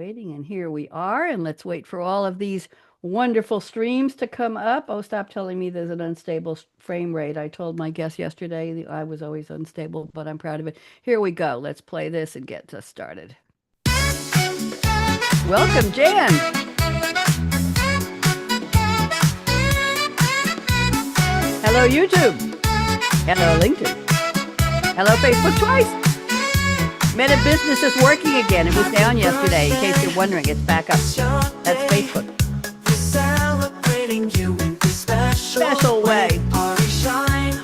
waiting, and here we are. And let's wait for all of these wonderful streams to come up. Oh, stop telling me there's an unstable frame rate. I told my guest yesterday I was always unstable, but I'm proud of it. Here we go. Let's play this and get us started. Welcome, Jan. Hello, YouTube. Hello, LinkedIn. Hello, Facebook twice. Meta Business is working again. It was down yesterday. In case you're wondering, it's back up. That's Facebook. Special way. Shine.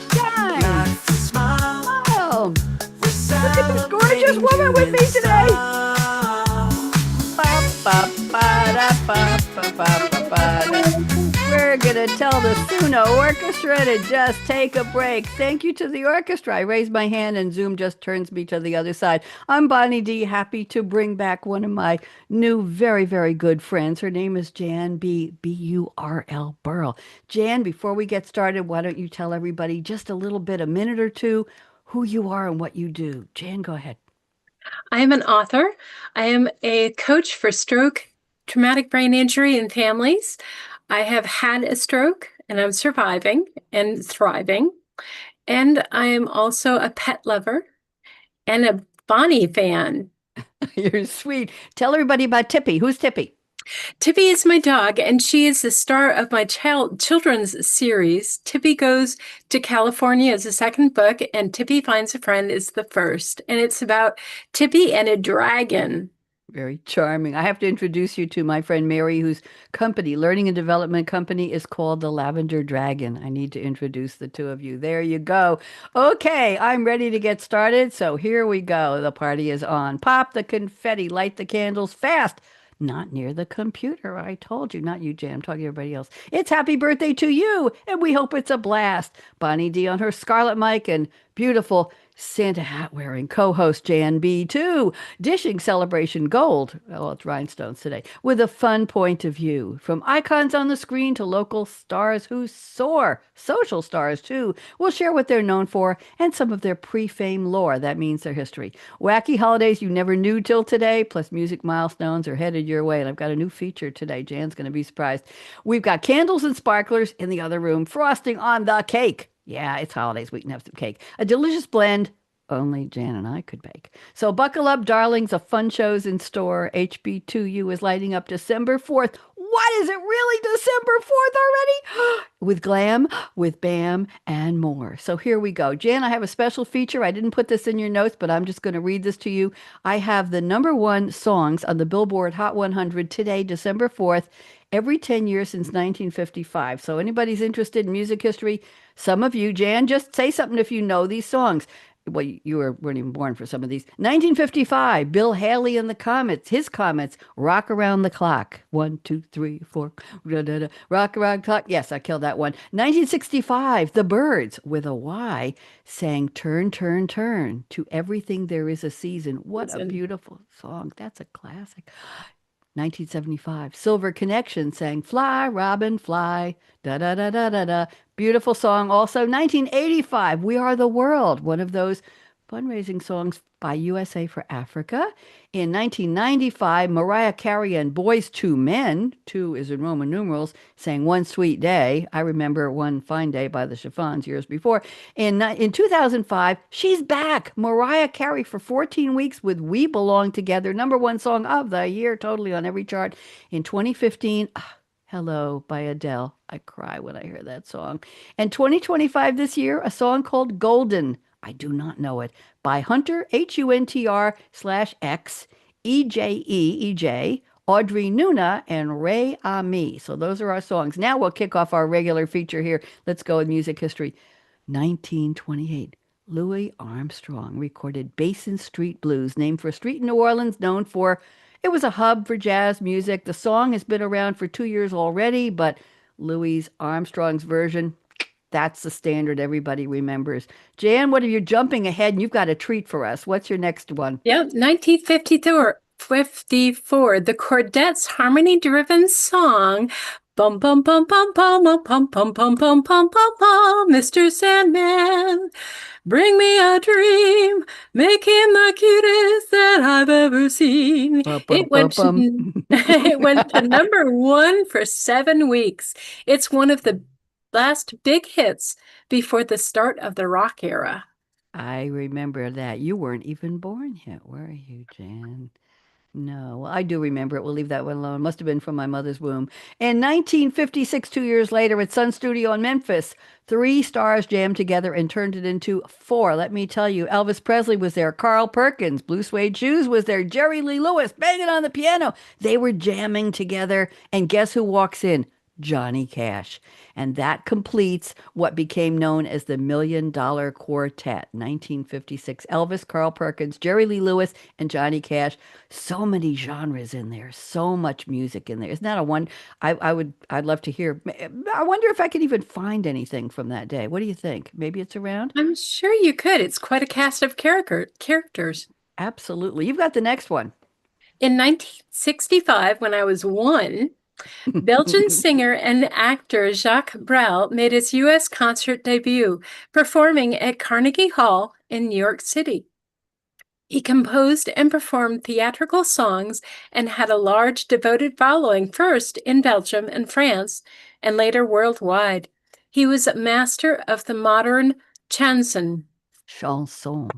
Wow. Look at this gorgeous woman with me today. We're going to tell the Suno Orchestra to just take a break. Thank you to the orchestra. I raise my hand and Zoom just turns me to the other side. I'm Bonnie D, happy to bring back one of my new, very, very good friends. Her name is Jan B-U-R-L, Burl. Jan, before we get started, why don't you tell everybody just a little bit, a minute or two, who you are and what you do. Jan, go ahead. I am an author. I am a coach for stroke, traumatic brain injury, and families. I have had a stroke and I'm surviving and thriving. And I am also a pet lover and a Bonnie fan. You're sweet. Tell everybody about Tippy. Who's Tippy? Tippy is my dog, and she is the star of my children's series. Tippy Goes to California is the second book, and Tippy Finds a Friend is the first. And it's about Tippy and a dragon. Very charming. I have to introduce you to my friend Mary, whose company, learning and development company, is called the Lavender Dragon. I need to introduce the two of you. There you go. Okay, I'm ready to get started. So here we go. The party is on. Pop the confetti, light the candles fast. Not near the computer. I told you, not you, Jan. I'm talking to everybody else. It's happy birthday to you, and we hope it's a blast. Bonnie D on her scarlet mic and beautiful Santa hat wearing co-host Jan B2, dishing celebration gold. Oh, it's rhinestones today, with a fun point of view. From icons on the screen to local stars who soar, social stars too. We'll share what they're known for and some of their pre-fame lore. That means their history. Wacky holidays you never knew till today, plus music milestones are headed your way. And I've got a new feature today. Jan's going to be surprised. We've got candles and sparklers in the other room, frosting on the cake. Yeah, it's holidays. We can have some cake. A delicious blend only Jan and I could bake. So buckle up, darlings. A fun show's in store. HB2U is lighting up December 4th. What is it really December 4th already? With glam, with bam, and more. So here we go. Jan, I have a special feature. I didn't put this in your notes, but I'm just going to read this to you. I have the #1 songs on the Billboard Hot 100 today, December 4th, every 10 years since 1955. So anybody's interested in music history, some of you, Jan, just say something if you know these songs. Well, weren't even born for some of these. 1955, Bill Haley and the Comets. His Comets, Rock Around the Clock. 1, 2, 3, 4. Da, da, da. Rock Around the Clock. Yes, I killed that one. 1965, The Byrds, with a Y, sang Turn, Turn, Turn. To Everything There Is a Season. What a beautiful song. That's a classic. 1975, Silver Connection sang Fly, Robin, Fly, da-da-da-da-da-da. Beautiful song. Also, 1985, We Are the World, one of those fundraising songs by USA for Africa. In 1995, Mariah Carey and Boys II Men, two is in Roman numerals, sang One Sweet Day. I remember One Fine Day by the Chiffons years before. In 2005, she's back. Mariah Carey for 14 weeks with We Belong Together, #1 song of the year, totally on every chart. In 2015, Hello by Adele. I cry when I hear that song. And 2025 this year, a song called Golden. I do not know it. By Hunter, HUNTR/X, EJE, Audrey Nuna, and Ray Ami. So those are our songs. Now we'll kick off our regular feature here. Let's go with music history. 1928. Louis Armstrong recorded Basin Street Blues, named for a street in New Orleans known for, it was a hub for jazz music. The song has been around for 2 years already, but Louis Armstrong's version, that's the standard everybody remembers. Jan, what are you jumping ahead? And you've got a treat for us. What's your next one? Yep, 1954, the Chordettes' harmony-driven song Bum bum bum bum bum bum bum bum bum bum bum bum bum, Mr. Sandman, bring me a dream, make him the cutest that I've ever seen. Bum, bum, It bum, went bum. to it went to number one for 7 weeks. It's one of the last big hits before the start of the rock era. I remember that. You weren't even born yet, were you, Jan? No, well, I do remember it. We'll leave that one alone. Must have been from my mother's womb. In 1956, 2 years later, at Sun Studio in Memphis, three stars jammed together and turned it into four. Let me tell you, Elvis Presley was there, Carl Perkins, Blue Suede Shoes was there, Jerry Lee Lewis banging on the piano. They were jamming together, and guess who walks in? Johnny Cash. And that completes what became known as the Million Dollar Quartet. 1956. Elvis, Carl Perkins, Jerry Lee Lewis, and Johnny Cash. So many genres in there, so much music in there. Isn't that a one? I'd love to hear. I wonder if I could even find anything from that day. What do you think? Maybe it's around? I'm sure you could. It's quite a cast of characters. Absolutely. You've got the next one. In 1965, when I was one, Belgian singer and actor Jacques Brel made his U.S. concert debut, performing at Carnegie Hall in New York City. He composed and performed theatrical songs and had a large devoted following first in Belgium and France and later worldwide. He was a master of the modern chanson. Chanson.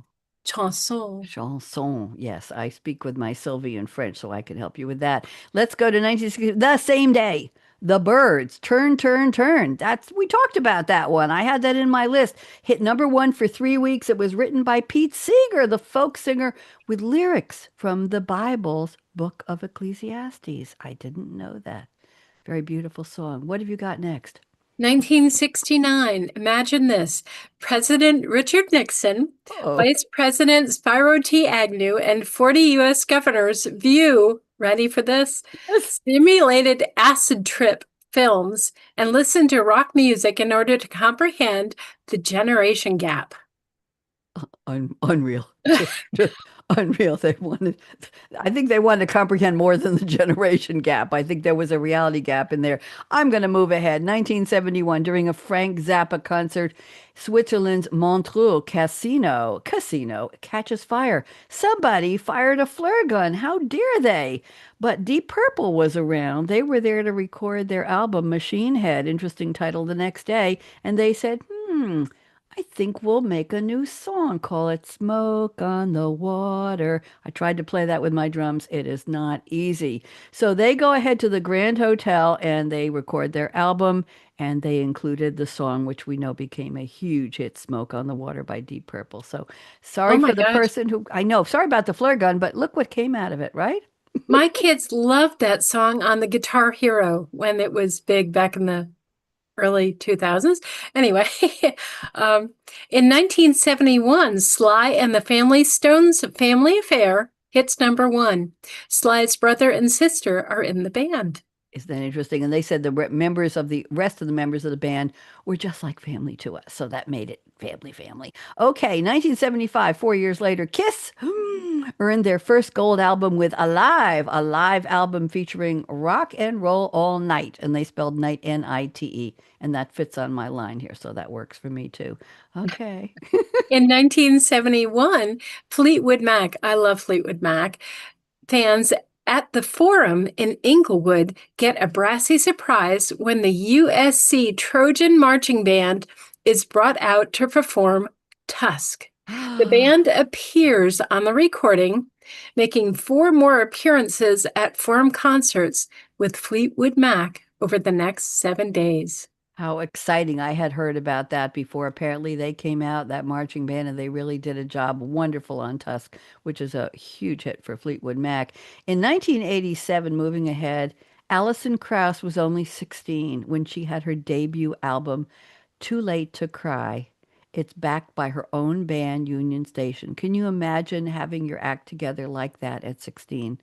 Chanson. Chanson. Yes, I speak with my Sylvian French, so I can help you with that. Let's go to 1960. The same day. The Birds. Turn, turn, turn. That's we talked about that one. I had that in my list. Hit number one for 3 weeks. It was written by Pete Seeger, the folk singer, with lyrics from the Bible's Book of Ecclesiastes. I didn't know that. Very beautiful song. What have you got next? 1969. Imagine this. President Richard Nixon, Oh, Vice President Spyro T. Agnew, and 40 U.S. governors view, ready for this, yes. simulated acid trip films and listen to rock music in order to comprehend the generation gap. Unreal. Just unreal. I think they wanted to comprehend more than the generation gap. I think there was a reality gap in there. I'm going to move ahead. 1971, during a Frank Zappa concert, Switzerland's Montreux casino catches fire. Somebody fired a flare gun. How dare they? But Deep Purple was around. They were there to record their album Machine Head, interesting title the next day, and they said, I think we'll make a new song. Call it Smoke on the Water. I tried to play that with my drums. It is not easy. So they go ahead to the Grand Hotel and they record their album and they included the song, which we know became a huge hit, Smoke on the Water by Deep Purple. So Oh sorry my for the gosh. person who, I know, sorry about the flare gun, but look what came out of it, right? My kids loved that song on the Guitar Hero when it was big back in the early 2000s. Anyway, um, in 1971, Sly and the Family Stones Family Affair hits number one. Sly's brother and sister are in the band. Isn't that interesting? And they said the members of the rest of the members of the band were just like family to us. So that made it family, family. Okay, 1975, 4 years later, Kiss earned their first gold album with Alive, a live album featuring rock and roll all night. And they spelled night Nite. And that fits on my line here. So that works for me too. Okay. In 1971, Fleetwood Mac, I love Fleetwood Mac, fans at the Forum in Inglewood get a brassy surprise when the USC Trojan Marching Band is brought out to perform Tusk. The band appears on the recording, making 4 more appearances at Forum concerts with Fleetwood Mac over the next 7 days. How exciting. I had heard about that before. Apparently, they came out, that marching band, and they really did a job wonderful on Tusk, which is a huge hit for Fleetwood Mac. In 1987, moving ahead, Alison Krauss was only 16 when she had her debut album, Too Late to Cry. It's backed by her own band, Union Station. Can you imagine having your act together like that at 16?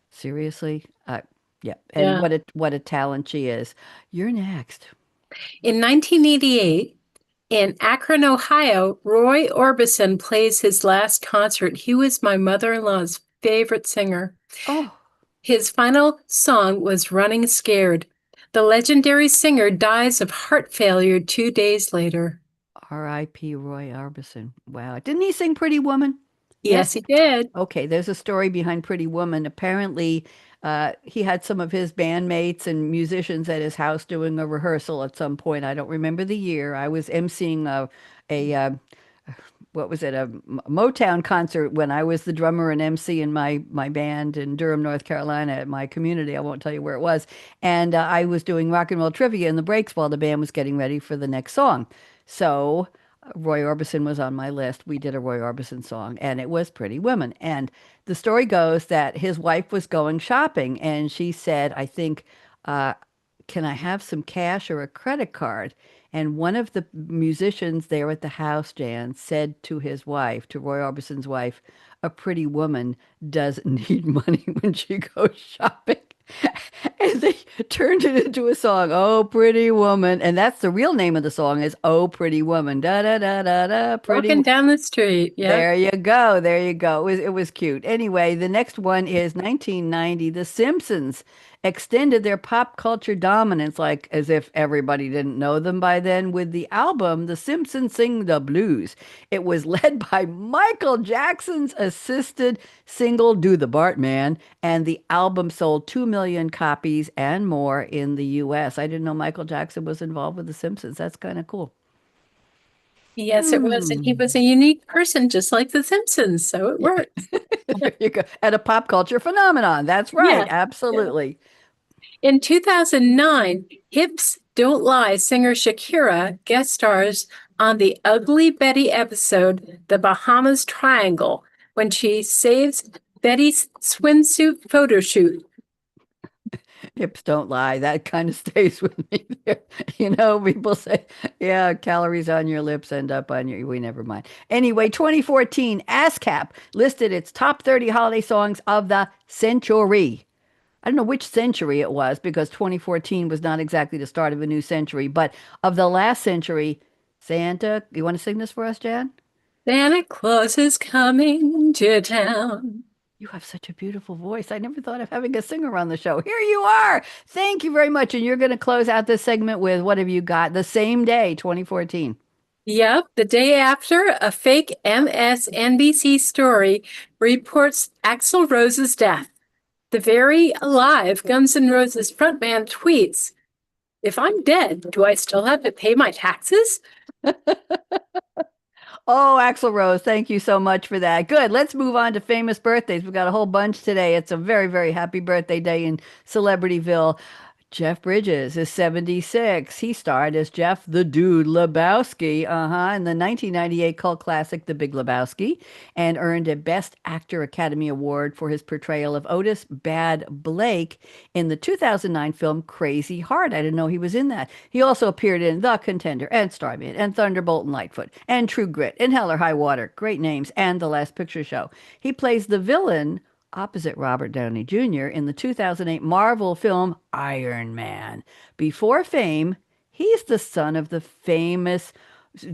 Seriously? Yeah. And Yeah. what a talent she is. You're next. In 1988, in Akron, Ohio, Roy Orbison plays his last concert. He was my mother-in-law's favorite singer. Oh. His final song was Running Scared. The legendary singer dies of heart failure 2 days later. R.I.P. Roy Orbison. Wow. Didn't he sing Pretty Woman? Yes, Yes. he did. Okay, there's a story behind Pretty Woman. Apparently, he had some of his bandmates and musicians at his house doing a rehearsal at some point. I don't remember the year. I was emceeing a what was it, Motown concert when I was the drummer and MC in my band in Durham, North Carolina, at my community. I won't tell you where it was. And I was doing rock and roll trivia in the breaks while the band was getting ready for the next song. So Roy Orbison was on my list. We did a Roy Orbison song, and it was Pretty Women. And the story goes that his wife was going shopping, and she said, I think, uh, can I have some cash or a credit card? And one of the musicians there at the house, Jan, said to his wife, to Roy Orbison's wife, a pretty woman doesn't need money when she goes shopping. And they turned it into a song, Oh Pretty Woman. And that's the real name of the song is Oh Pretty Woman. Da da da da da, pretty. Walking down the street. Yep. There you go. There you go. It was cute. Anyway, the next one is 1990. The Simpsons extended their pop culture dominance, like as if everybody didn't know them by then, with the album The Simpsons Sing the Blues. It was led by Michael Jackson's assisted single Do the Bartman, and the album sold 2 million copies and more in the US. I didn't know Michael Jackson was involved with The Simpsons. That's kind of cool. Yes, it was. And he Hmm. was a unique person, just like The Simpsons. So it works. There you go. And a pop culture phenomenon. That's right. Yeah. Yeah. Absolutely. In 2009, Hips Don't Lie singer Shakira guest stars on the Ugly Betty episode, The Bahamas Triangle, when she saves Betty's swimsuit photo shoot. Hips don't lie. That kind of stays with me there. People say, yeah, calories on your lips end up on your, we never mind. Anyway, 2014, ASCAP listed its top 30 holiday songs of the century. I don't know which century it was because 2014 was not exactly the start of a new century, but of the last century, Santa, you want to sing this for us, Jan? Santa Claus is coming to town. You have such a beautiful voice. I never thought of having a singer on the show. Here you are. Thank you very much. And you're going to close out this segment with what have you got? The same day, 2014. Yep, the day after, a fake MSNBC story reports Axl Rose's death. The very alive Guns N' Roses frontman tweets, if I'm dead, do I still have to pay my taxes? Oh, Axl Rose, thank you so much for that. Good. Let's move on to famous birthdays. We've got a whole bunch today. It's a very, very happy birthday day in Celebrityville. Jeff Bridges is 76. He starred as Jeff the Dude Lebowski, in the 1998 cult classic The Big Lebowski, and earned a Best Actor Academy Award for his portrayal of Otis Bad Blake in the 2009 film Crazy Heart. I didn't know he was in that. He also appeared in The Contender and Starman and Thunderbolt and Lightfoot and True Grit and Hell or High Water. Great names. And The Last Picture Show. He plays the villain opposite Robert Downey Jr. in the 2008 Marvel film Iron Man. Before fame, he's the son of the famous,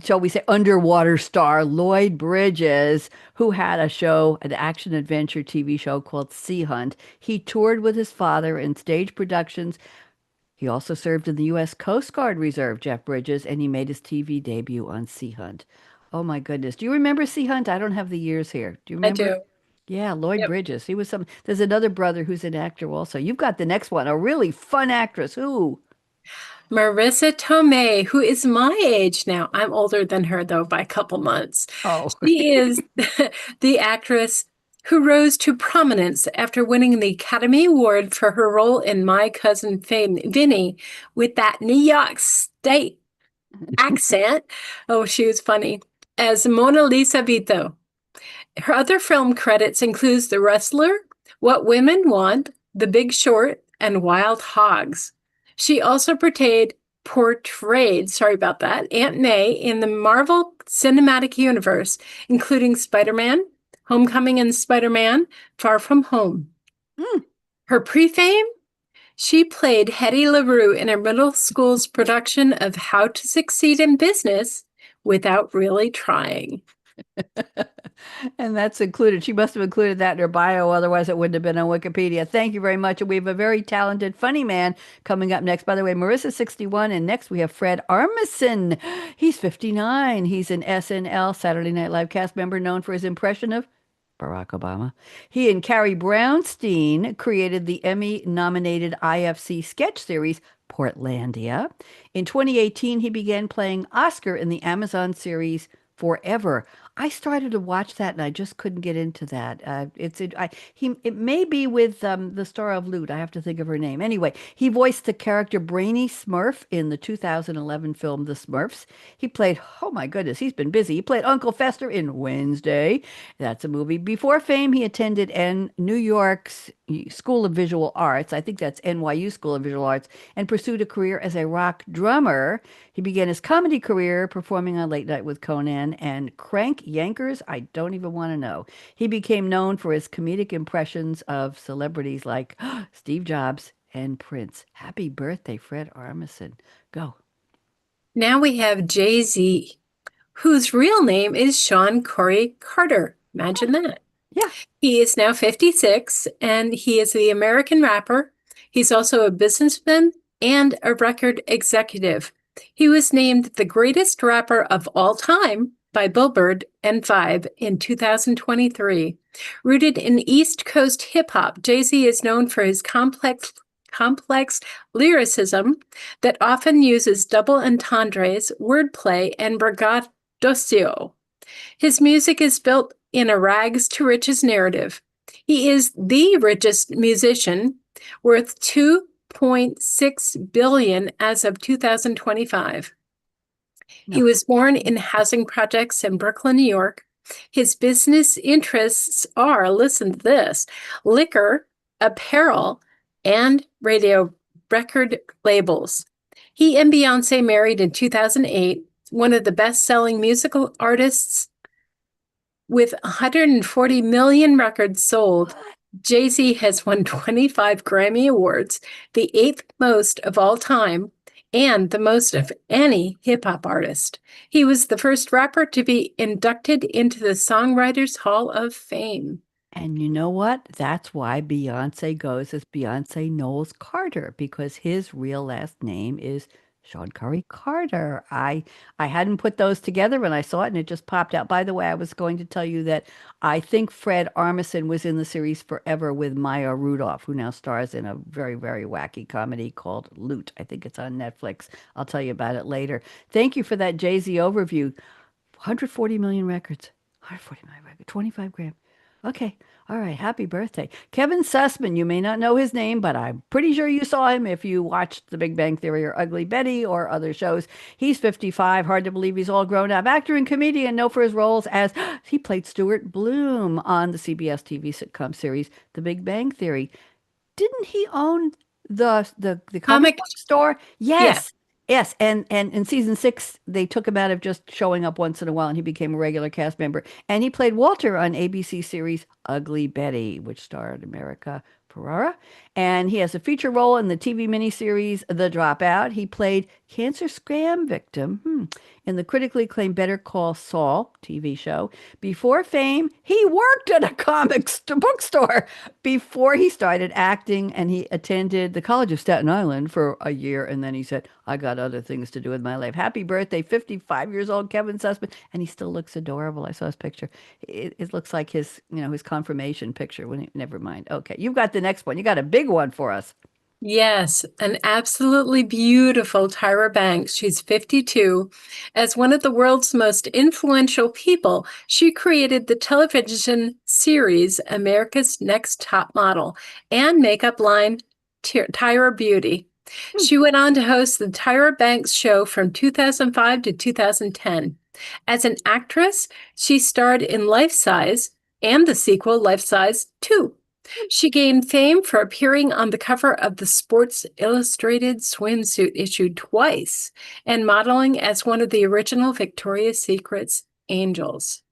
shall we say, underwater star Lloyd Bridges, who had a show, an action adventure TV show called Sea Hunt. He toured with his father in stage productions. He also served in the U.S. Coast Guard Reserve, Jeff Bridges, and he made his TV debut on Sea Hunt. Oh my goodness. Do you remember Sea Hunt? I don't have the years here. Do you I remember? do. Yeah, Lloyd Yep. Bridges. He was some. There's another brother who's an actor also. You've got the next one, a really fun actress. Who? Marissa Tomei, who is my age now. I'm older than her, though, by a couple months. Oh, She is the actress who rose to prominence after winning the Academy Award for her role in My Cousin Vinny with that New York State accent. Oh, she was funny. As Mona Lisa Vito. Her other film credits includes The Wrestler, What Women Want, The Big Short, and Wild Hogs. She also portrayed, sorry about that, Aunt May in the Marvel Cinematic Universe, including Spider-Man, Homecoming and Spider-Man, Far From Home. mm, Her pre-fame? She played Hetty LaRue in her middle school's production of How to Succeed in Business Without Really Trying. And that's included. She must have included that in her bio, otherwise it wouldn't have been on Wikipedia. Thank you very much. And we have a very talented, funny man coming up next. By the way, Marissa's 61, and next we have Fred Armisen. He's 59. He's an SNL Saturday Night Live cast member known for his impression of Barack Obama. He and Carrie Brownstein created the Emmy-nominated IFC sketch series Portlandia. In 2018, he began playing Oscar in the Amazon series Forever. I started to watch that and I just couldn't get into that. It may be with the star of Loot. I have to think of her name. Anyway, he voiced the character Brainy Smurf in the 2011 film The Smurfs. He played, oh my goodness, he's been busy. He played Uncle Fester in Wednesday. That's a movie. Before fame, he attended New York's School of Visual Arts. I think that's NYU School of Visual Arts, and pursued a career as a rock drummer. He began his comedy career performing on Late Night with Conan and Crank Yankers. I don't even want to know. He became known for his comedic impressions of celebrities like Steve Jobs and Prince. Happy birthday, Fred Armisen. Go. Now we have Jay-Z, whose real name is Sean Corey Carter. Imagine that. Yeah. He is now 56, and he is the American rapper. He's also a businessman and a record executive. He was named the greatest rapper of all time by Billboard and Vibe in 2023. Rooted in East Coast hip-hop, Jay-Z is known for his complex lyricism that often uses double entendres, wordplay, and braggadocio. His music is built in a rags to riches narrative. He is the richest musician, worth $2.6 billion as of 2025. No. He was born in housing projects in Brooklyn, New York. His business interests are, listen to this, liquor, apparel, and radio record labels. He and Beyoncé married in 2008, one of the best-selling musical artists with 140 million records sold. Jay-Z has won 25 Grammy Awards, the eighth most of all time, and the most of any hip-hop artist. He was the first rapper to be inducted into the Songwriters Hall of Fame. And you know what? That's why Beyonce goes as Beyonce Knowles Carter, because his real last name is Sean Curry Carter. I hadn't put those together when I saw it, and it just popped out. By the way, I was going to tell you that I think Fred Armisen was in the series Forever with Maya Rudolph, who now stars in a very, very wacky comedy called Loot. I think it's on Netflix. I'll tell you about it later. Thank you for that Jay-Z overview. 140 million records. 140 million records. 25 grand. Okay. All right. Happy birthday. Kevin Sussman. You may not know his name, but I'm pretty sure you saw him if you watched The Big Bang Theory or Ugly Betty or other shows. He's 55. Hard to believe he's all grown up. Actor and comedian, known for his roles as he played Stuart Bloom on the CBS TV sitcom series The Big Bang Theory. Didn't he own the comic book store? Yeah. Yes. Yes, and in season 6, they took him out of just showing up once in a while, and he became a regular cast member. And he played Walter on ABC series Ugly Betty, which starred America Ferrera. And he has a feature role in the TV miniseries The Dropout. He played cancer scam victim in the critically acclaimed Better Call Saul TV show. Before fame, he worked at a bookstore before he started acting, and he attended the College of Staten Island for a year. And then he said, I got other things to do with my life. Happy birthday, 55 years old, Kevin Sussman. And he still looks adorable. I saw his picture. It looks like his, his confirmation picture. Never mind. Okay, you've got the next one. You got a big one for us. Yes, an absolutely beautiful Tyra Banks. She's 52. As one of the world's most influential people, she created the television series America's Next Top Model and makeup line Tyra Beauty. She went on to host the Tyra Banks Show from 2005 to 2010. As an actress, she starred in Life Size and the sequel Life Size 2. She gained fame for appearing on the cover of the Sports Illustrated swimsuit issue twice and modeling as one of the original Victoria's Secret's angels.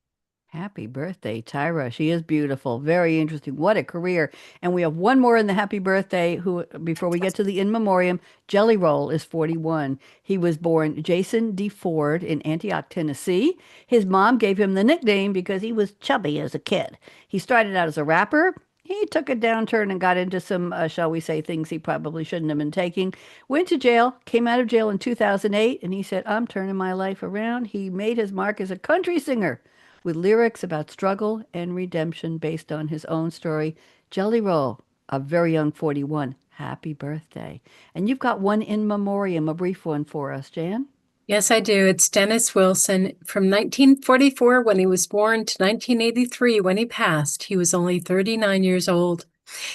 Happy birthday, Tyra. She is beautiful. Very interesting. What a career. And we have one more in the happy birthday who, before we get to the in memoriam, Jelly Roll is 41. He was born Jason D. Ford in Antioch, Tennessee. His mom gave him the nickname because he was chubby as a kid. He started out as a rapper. He took a downturn and got into some, shall we say, things he probably shouldn't have been taking. Went to jail, came out of jail in 2008, and he said, I'm turning my life around. He made his mark as a country singer with lyrics about struggle and redemption based on his own story. Jelly Roll, a very young 41. Happy birthday. And you've got one in memoriam, a brief one for us, Jan. Yes, I do. It's Dennis Wilson. From 1944, when he was born, to 1983, when he passed, he was only 39 years old.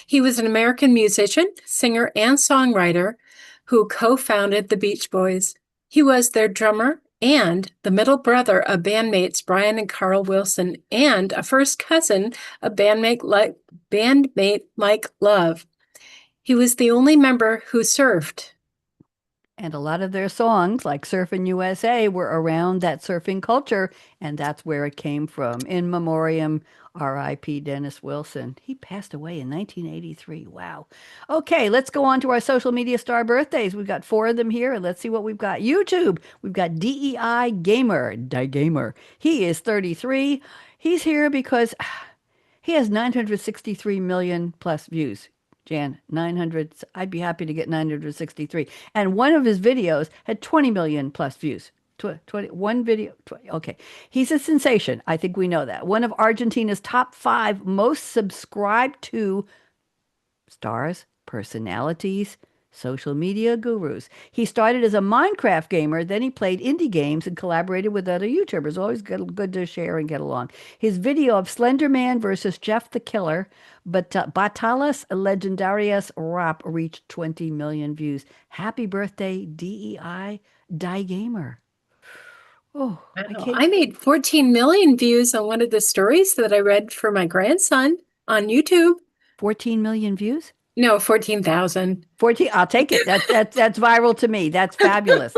He was an American musician, singer, and songwriter who co-founded the Beach Boys. He was their drummer and the middle brother of bandmates Brian and Carl Wilson, and a first cousin of bandmate Mike Love. He was the only member who surfed. And a lot of their songs, like Surfin' USA, were around that surfing culture, and that's where it came from. In memoriam, R.I.P. Dennis Wilson. He passed away in 1983. Wow. Okay, let's go on to our social media star birthdays. We've got four of them here, and let's see what we've got. YouTube, we've got DEI Gamer, Die Gamer. He is 33. He's here because he has 963 million plus views. Jan, 900. I'd be happy to get 963. And one of his videos had 20 million plus views. 20, one video. 20, okay. He's a sensation. I think we know that. One of Argentina's top five most subscribed to stars, personalities, social media gurus. He started as a Minecraft gamer, then he played indie games and collaborated with other YouTubers. Always good to share and get along. His video of Slender Man versus Jeff the Killer, but Batalas Legendarias Rap reached 20 million views. Happy birthday, DEI Die Gamer. Oh, I Wow. can't. I made 14 million views on one of the stories that I read for my grandson on YouTube. 14 million views? No, 14,000. 14, I'll take it. That's viral to me. That's fabulous.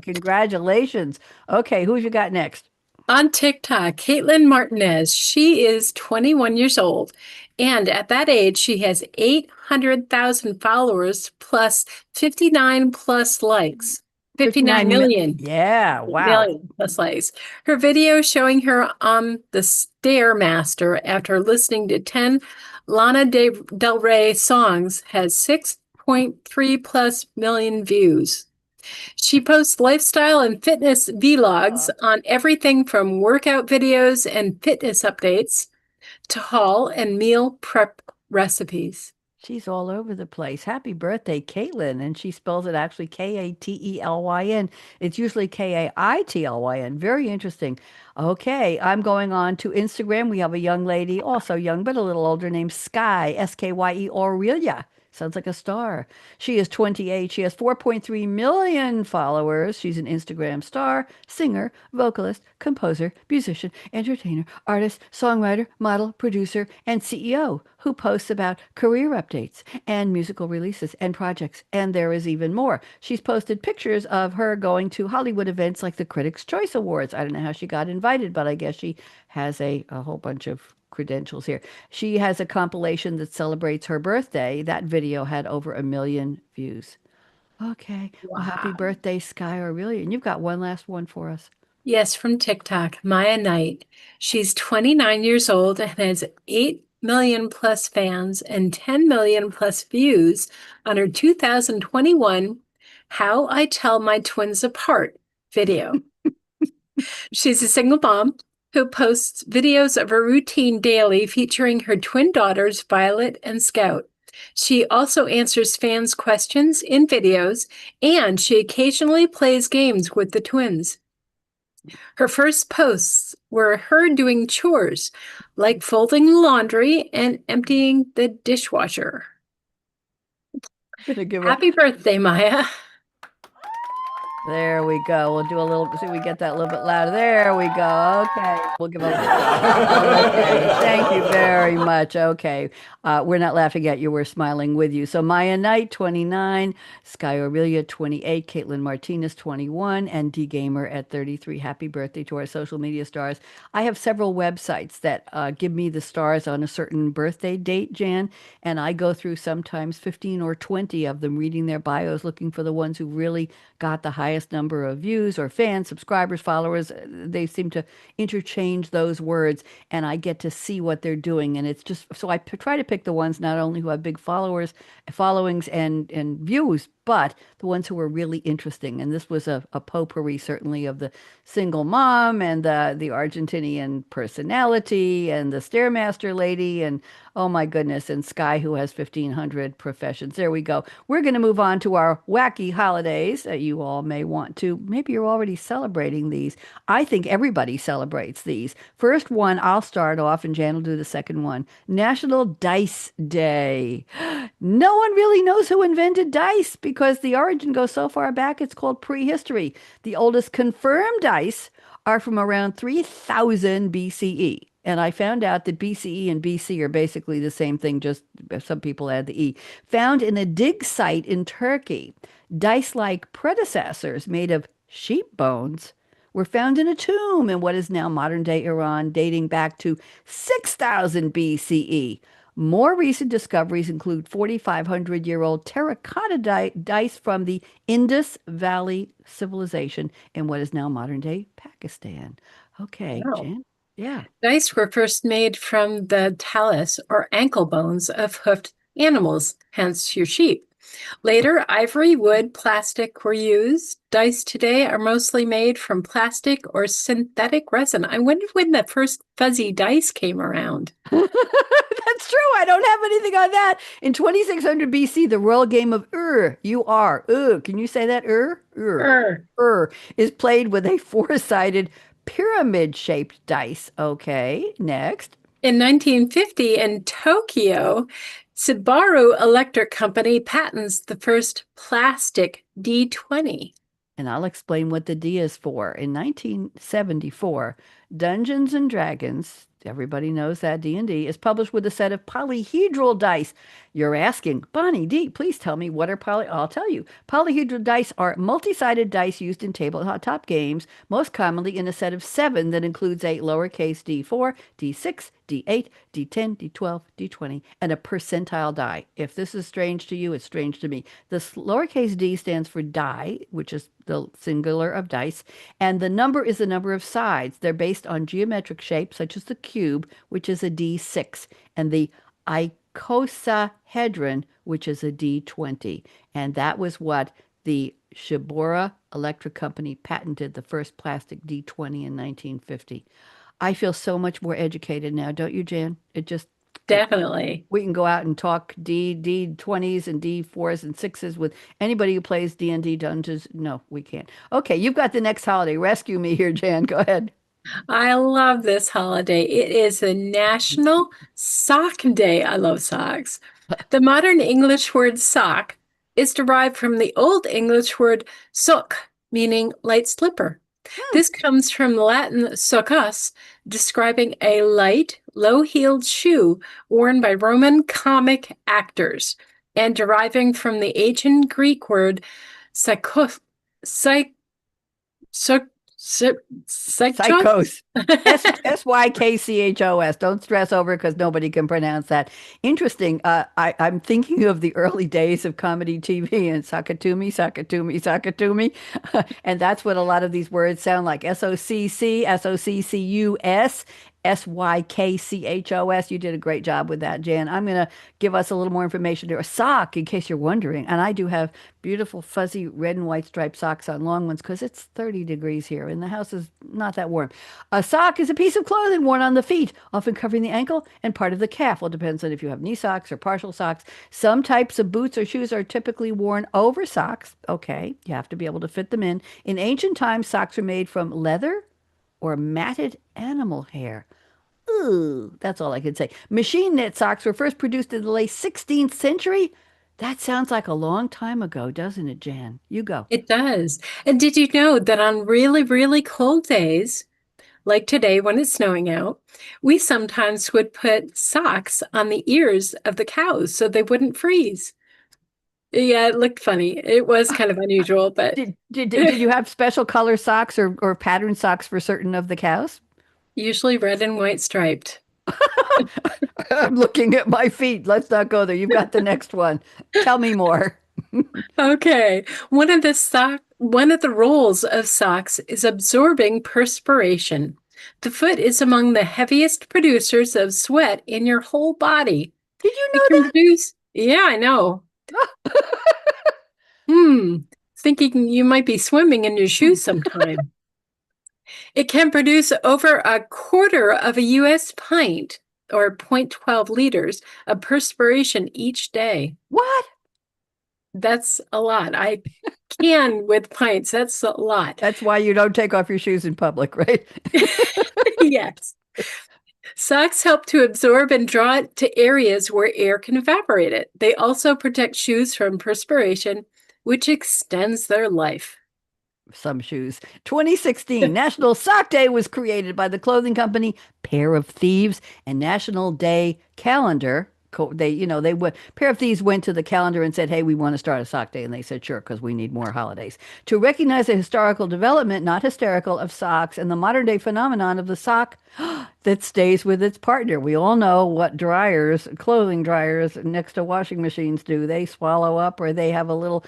Congratulations. Okay, who you got next? On TikTok, Caitlin Martinez. She is 21 years old. And at that age, she has 800,000 followers plus 59 plus likes. 59 million. Yeah, wow. Million plus likes. Her video showing her on the Stairmaster after listening to 10 Del Rey songs has 6.3 plus million views. She posts lifestyle and fitness vlogs on everything from workout videos and fitness updates to haul and meal prep recipes. She's all over the place. Happy birthday, Caitlin. And she spells it actually Katelyn. It's usually Kaitlyn. Very interesting. Okay, I'm going on to Instagram. We have a young lady, also young but a little older, named Sky, Skye Aurelia. Sounds like a star. She is 28. She has 4.3 million followers. She's an Instagram star, singer, vocalist, composer, musician, entertainer, artist, songwriter, model, producer, and CEO who posts about career updates and musical releases and projects. And there is even more. She's posted pictures of her going to Hollywood events like the Critics' Choice Awards. I don't know how she got invited, but I guess she has a whole bunch of credentials here. She has a compilation that celebrates her birthday. That video had over 1 million views. Okay. Well, happy Wow. birthday, Sky Aurelia. And you've got one last one for us. Yes, from TikTok, Maya Knight. She's 29 years old and has 8 million plus fans and 10 million plus views on her 2021 How I Tell My Twins Apart video. She's a single mom who posts videos of her routine daily featuring her twin daughters, Violet and Scout. She also answers fans' questions in videos, and she occasionally plays games with the twins. Her first posts were her doing chores, like folding laundry and emptying the dishwasher. I'm gonna give a Happy birthday, Maya. There we go. We'll do a little, see, we get that a little bit louder. There we go. Okay. We'll give a, okay. Thank you very much. Okay. We're not laughing at you. We're smiling with you. So Maya Knight, 29, Sky Aurelia, 28, Caitlin Martinez, 21, and D Gamer at 33. Happy birthday to our social media stars. I have several websites that give me the stars on a certain birthday date, Jan, and I go through sometimes 15 or 20 of them, reading their bios, looking for the ones who really got the highest number of views or fans, subscribers, followers. They seem to interchange those words, and I get to see what they're doing. And it's just so try to pick the ones not only who have big followings and views, but the ones who are really interesting. And this was a potpourri, certainly, of the single mom and the Argentinian personality and the Stairmaster lady and oh my goodness, and Sky, who has 1,500 professions. There we go. We're going to move on to our wacky holidays that you all may want to. Maybe you're already celebrating these. I think everybody celebrates these. First one, I'll start off, and Jan will do the second one. National Dice Day. No one really knows who invented dice because the origin goes so far back, it's called prehistory. The oldest confirmed dice are from around 3000 BCE. And I found out that BCE and BC are basically the same thing, just some people add the E. Found in a dig site in Turkey, dice-like predecessors made of sheep bones were found in a tomb in what is now modern-day Iran, dating back to 6000 BCE. More recent discoveries include 4,500-year-old terracotta dice from the Indus Valley civilization in what is now modern-day Pakistan. Okay, Wow. Jan. Yeah. Dice were first made from the talus or ankle bones of hoofed animals, hence your sheep. Later, ivory, wood, plastic were used. Dice today are mostly made from plastic or synthetic resin. I wonder when the first fuzzy dice came around. That's true. I don't have anything on that. In 2600 BC, the royal game of can you say that? Er. Is played with a four-sided pyramid-shaped dice. Okay, next. In 1950, in Tokyo, Subaru Electric Company patents the first plastic D20. And I'll explain what the D is for. In 1974, Dungeons and Dragons, everybody knows that D&D, is published with a set of polyhedral dice. You're asking, Bonnie D, please tell me what are I'll tell you. Polyhedral dice are multi-sided dice used in tabletop games, most commonly in a set of 7 that includes a lowercase d4, d6, d8, d10, d12, d20, and a percentile die. If this is strange to you, it's strange to me. The lowercase d stands for die, which is the singular of dice, and the number is the number of sides. They're based on geometric shapes, such as the cube, which is a d6, and the icosahedron, which is a d20. And that was what the Shibora Electric Company patented the first plastic D20 in 1950. I feel so much more educated now, don't you, Jan? Definitely. We can go out and talk D20s and D4s and 6s with anybody who plays D&D Dungeons. No, we can't. Okay, you've got the next holiday. Rescue me here, Jan. Go ahead. I love this holiday. It is the National Sock Day. I love socks. The modern English word sock is derived from the Old English word sock, meaning light slipper. This comes from the Latin soccus, describing a light, low-heeled shoe worn by Roman comic actors, and deriving from the ancient Greek word psychos, psych, psych, psychos. Psychos. Sychos. Don't stress over it because nobody can pronounce that. Interesting. I'm thinking of the early days of comedy TV and Sakatumi, Sakatumi, Sakatumi. And that's what a lot of these words sound like. SOCC, SOCCUS. Sychos. You did a great job with that, Jan. I'm going to give us a little more information there. A sock, in case you're wondering. And I do have beautiful fuzzy red and white striped socks on, long ones, because it's 30 degrees here and the house is not that warm. A sock is a piece of clothing worn on the feet, often covering the ankle and part of the calf. Well, it depends on if you have knee socks or partial socks. Some types of boots or shoes are typically worn over socks. Okay, you have to be able to fit them in. In ancient times, socks were made from leather or matted animal hair. Ooh, that's all I can say. Machine knit socks were first produced in the late 16th century. That sounds like a long time ago, doesn't it, Jan? You go. It does. And did you know that on really, really cold days, like today when it's snowing out, we sometimes would put socks on the ears of the cows so they wouldn't freeze? Yeah, it looked funny. It was kind of unusual, but Did you have special color socks or pattern socks for certain of the cows? usually red and white striped. I'm looking at my feet. Let's not go there. You've got the next one. Tell me more. Okay. One of the roles of socks is absorbing perspiration. The foot is among the heaviest producers of sweat in your whole body. Did you It know can that? produce, yeah, I know. Hmm. Thinking you might be swimming in your shoes sometime. It can produce over a quarter of a US pint or zero point 0.12 liters of perspiration each day. What? That's a lot. I can with pints. That's a lot. That's why you don't take off your shoes in public, right? Yes. Socks help to absorb and draw it to areas where air can evaporate it. They also protect shoes from perspiration, which extends their life. Some shoes. 2016 National Sock Day was created by the clothing company Pair of Thieves and National Day Calendar. They went. Pair of Thieves went to the calendar and said, "Hey, we want to start a sock day," and they said, "Sure," because we need more holidays to recognize the historical development, not hysterical, of socks and the modern day phenomenon of the sock that stays with its partner. We all know what clothing dryers next to washing machines do. They swallow up or they have a little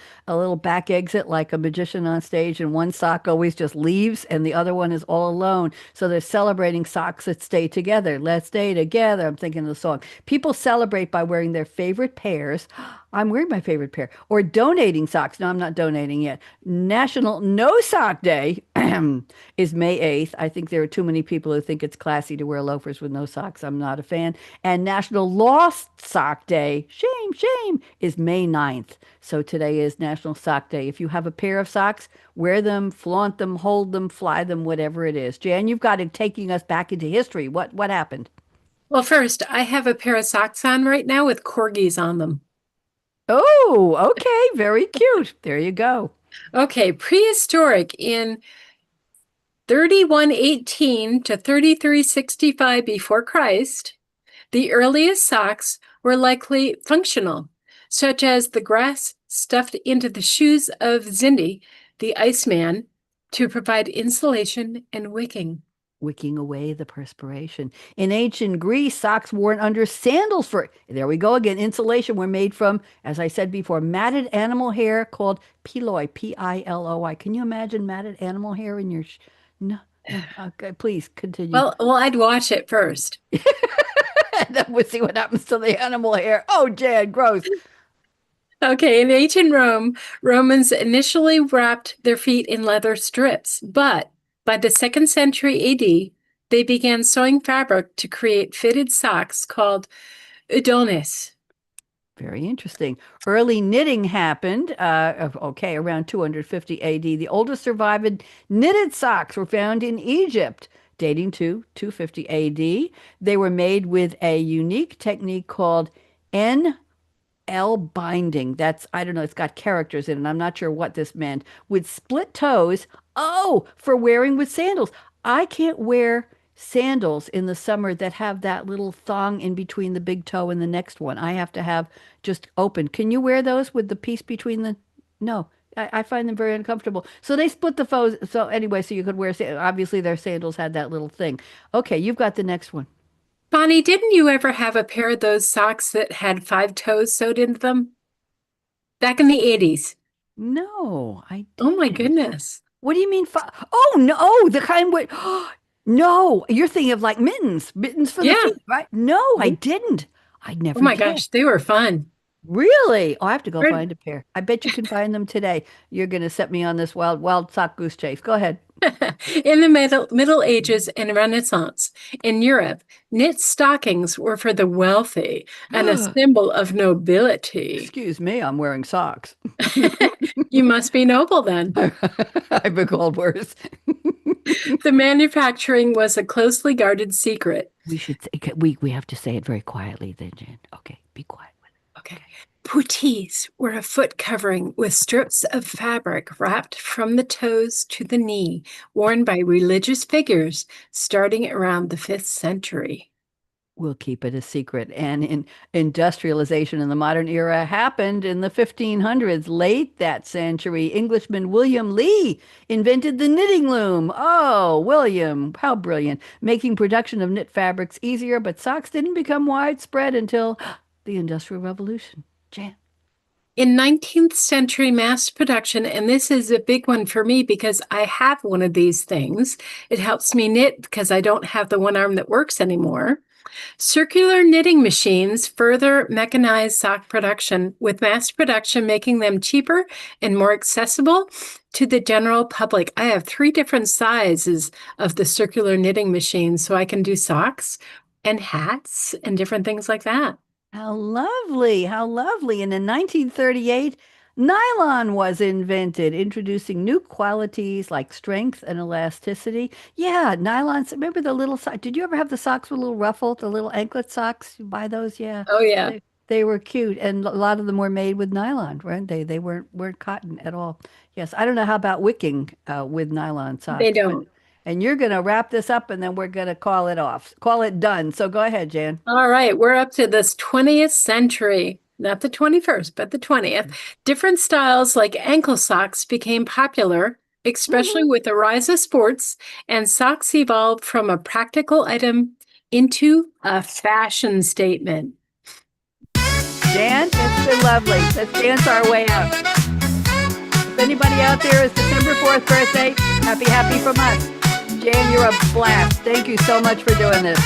back exit like a magician on stage, and one sock always just leaves and the other one is all alone. So they're celebrating socks that stay together. Let's stay together. I'm thinking of the song. People celebrate by wearing their favorite pairs. I'm wearing my favorite pair. Or donating socks. No, I'm not donating yet. National No Sock Day is May 8th. I think there are too many people who think it's classy to wear loafers with no socks. I'm not a fan. And National Lost Sock Day, shame, shame, is May 9th. So today is National Sock Day. If you have a pair of socks, wear them, flaunt them, hold them, fly them, whatever it is. Jan, you've got it taking us back into history. What happened? Well, first, I have a pair of socks on right now with corgis on them. Oh, okay, very cute. There you go. Okay, prehistoric in 3118 to 3365 before Christ, the earliest socks were likely functional, such as the grass stuffed into the shoes of Zindi, the Iceman, to provide insulation and wicking. Wicking away the perspiration. In ancient Greece, socks worn under sandals there we go again, insulation were made from, as I said before, matted animal hair called piloi, Piloi. Can you imagine matted animal hair in your no, no, okay, please continue. Well, I'd watch it first. And then we'll see what happens to the animal hair. Oh, Jan, gross. Okay, in ancient Rome, Romans initially wrapped their feet in leather strips, but by the second century AD, they began sewing fabric to create fitted socks called udones. Very interesting. Early knitting happened, okay, around 250 AD. The oldest surviving knitted socks were found in Egypt, dating to 250 AD. They were made with a unique technique called L binding. I don't know, it's got characters in it. I'm not sure what this meant. With split toes. Oh, for wearing with sandals. I can't wear sandals in the summer that have that little thong in between the big toe and the next one. I have to have just open. Can you wear those with the piece between the? No. I find them very uncomfortable. So they split the foes. So anyway, so you could wear, obviously their sandals had that little thing. Okay, you've got the next one. Bonnie, didn't you ever have a pair of those socks that had five toes sewed into them? Back in the 80s. No, I Oh my didn't. goodness. What do you mean? Oh no, the kind where. No, you're thinking of like mittens for the Yeah. feet, right? No, I didn't. I Oh never my did. gosh, they were fun. Really? Oh, I have to go Where- find a pair. I bet you can find them today. You're going to set me on this wild sock goose chase. Go ahead. In the Middle Ages and Renaissance in Europe, knit stockings were for the wealthy and a symbol of nobility. Excuse me, I'm wearing socks. You must be noble then. I've been called worse. The manufacturing was a closely guarded secret. We should say, we have to say it very quietly then, Jen. Okay, be quiet with Okay. Puttees were a foot covering with strips of fabric wrapped from the toes to the knee, worn by religious figures starting around the 5th century. We'll keep it a secret. And industrialization in the modern era happened in the 1500s. Late that century, Englishman William Lee invented the knitting loom. Oh, William, how brilliant. Making production of knit fabrics easier, but socks didn't become widespread until the Industrial Revolution. Jan. In 19th century mass production, and this is a big one for me because I have one of these things. It helps me knit because I don't have the one arm that works anymore. Circular knitting machines further mechanized sock production, with mass production making them cheaper and more accessible to the general public. I have 3 different sizes of the circular knitting machine, so I can do socks and hats and different things like that. How lovely, how lovely. And in 1938, nylon was invented, introducing new qualities like strength and elasticity. Yeah, nylons. Remember the little socks? Did you ever have the socks with a little ruffle, the little anklet socks? You buy those? Yeah. Oh, yeah. They were cute, and a lot of them were made with nylon, weren't they? They weren't cotton at all. Yes, I don't know how about wicking with nylon They socks, but don't. and you're going to wrap this up, and then we're going to call it off, call it done. So go ahead, Jan. All right, we're up to this 20th century, not the 21st, but the 20th. Different styles like ankle socks became popular, especially Mhm. with the rise of sports, and socks evolved from a practical item into a fashion statement. Jan, it's been lovely. Let's dance our way out. If anybody out there is December 4th birthday, happy from us. Jan, you're a blast. Thank you so much for doing this.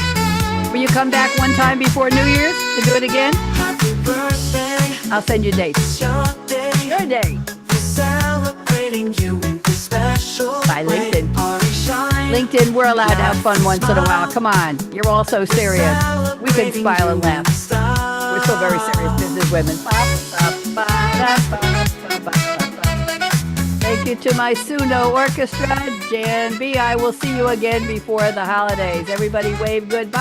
Will you come back one time before New Year's to do it again? Happy birthday. I'll send you dates. It's your day. Your day. We're celebrating you in this special By way. LinkedIn. Are we shine? LinkedIn, we're allowed to have fun once in a while. Come on. You're all so serious. We can smile and laugh. We're still very serious business women. Thank you to my Suno Orchestra, Jan B. I will see you again before the holidays. Everybody wave goodbye.